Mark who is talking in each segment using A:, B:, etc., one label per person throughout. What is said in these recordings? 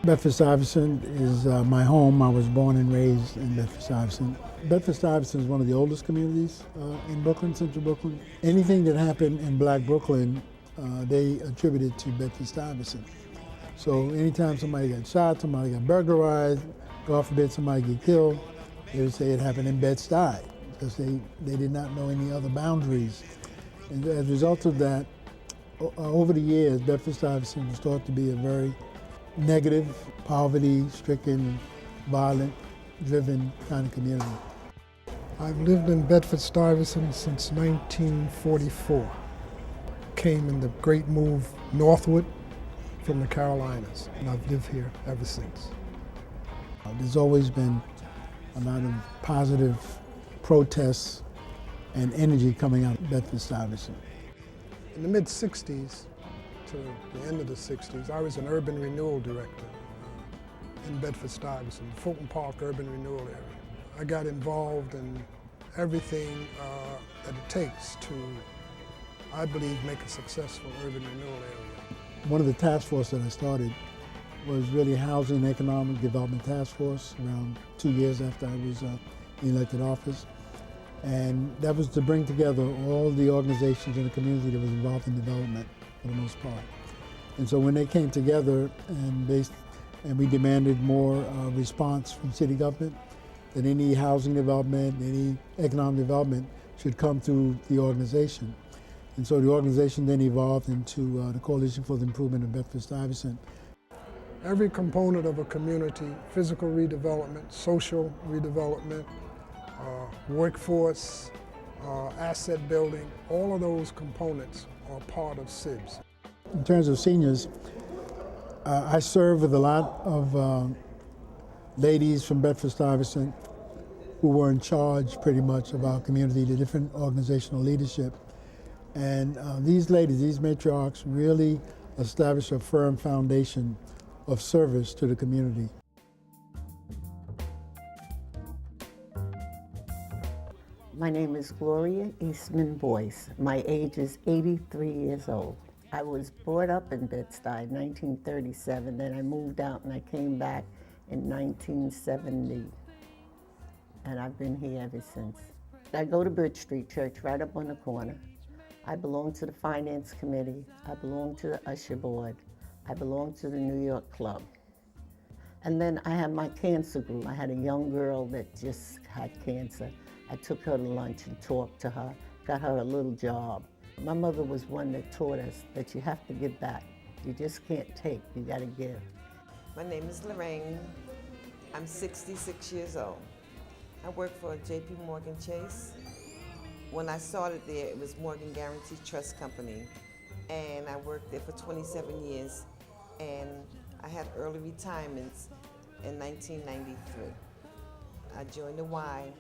A: Bedford-Stuyvesant is my home. I was born and raised in Bedford-Stuyvesant. Bedford-Stuyvesant is one of the oldest communities in Brooklyn, central Brooklyn. Anything that happened in Black Brooklyn, they attributed to Bedford-Stuyvesant. So anytime somebody got shot, somebody got burglarized, God forbid somebody get killed, they would say it happened in Bed-Stuy because they did not know any other boundaries. And as a result of that, over the years, Bedford-Stuyvesant was thought to be a very negative, poverty-stricken, violent-driven kind of community.
B: I've lived in Bedford-Stuyvesant since 1944. Came in the great move northward from the Carolinas, and I've lived here ever since.
A: There's always been a lot of positive protests and energy coming out of Bedford-Stuyvesant.
B: In the mid-'60s to the end of the '60s, I was an urban renewal director in Bedford-Stuyvesant, Fulton Park urban renewal area. I got involved in everything that it takes to, I believe, make a successful urban renewal area.
A: One of the task forces that I started was really Housing and Economic Development Task Force around 2 years after I was in elected office. And that was to bring together all the organizations in the community that was involved in development for the most part. And so when they came together and we demanded more response from city government, that any housing development, any economic development should come through the organization. And so the organization then evolved into the Coalition for the Improvement of Bedford-Stuyvesant.
B: Every component of a community, physical redevelopment, social redevelopment, workforce, asset building, all of those components are part of CIBS.
A: In terms of seniors, I serve with a lot of ladies from Bedford-Stuyvesant who were in charge pretty much of our community, the different organizational leadership. And these ladies, these matriarchs, really established a firm foundation of service to the community.
C: My name is Gloria Eastman Boyce. My age is 83 years old. I was brought up in Bed-Stuy in 1937, then I moved out and I came back in 1970. And I've been here ever since. I go to Bridge Street Church right up on the corner. I belong to the Finance Committee. I belong to the Usher Board. I belong to the New York Club. And then I have my cancer group. I had a young girl that just had cancer. I took her to lunch and talked to her, got her a little job. My mother was one that taught us that you have to give back. You just can't take, you gotta give.
D: My name is Lorraine. I'm 66 years old. I work for JP Morgan Chase. When I started there, it was Morgan Guaranty Trust Company. And I worked there for 27 years. And I had early retirements in 1993. I joined the Y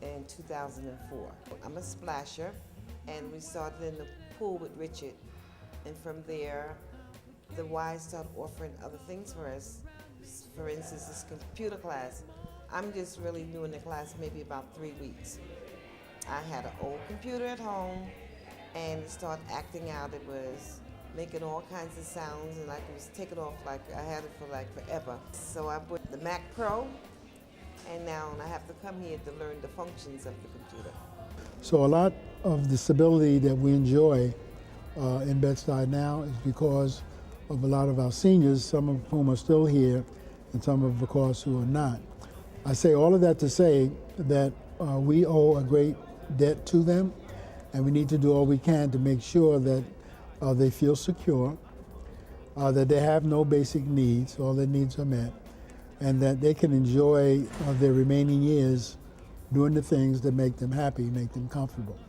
D: in 2004. I'm a splasher, and we started in the pool with Richard. And from there, the Y started offering other things for us. For instance, this computer class. I'm just really doing the class maybe about 3 weeks. I had an old computer at home, and it started acting out. It was making all kinds of sounds, and it was taking off like I had it for like forever. So I bought the Mac Pro, and now I have to come here to learn the functions of the computer.
A: So a lot of the stability that we enjoy in Bed-Stuy now is because of a lot of our seniors, some of whom are still here, and some of course who are not. I say all of that to say that we owe a great debt to them, and we need to do all we can to make sure that they feel secure, that they have no basic needs, all their needs are met, and that they can enjoy their remaining years doing the things that make them happy, make them comfortable.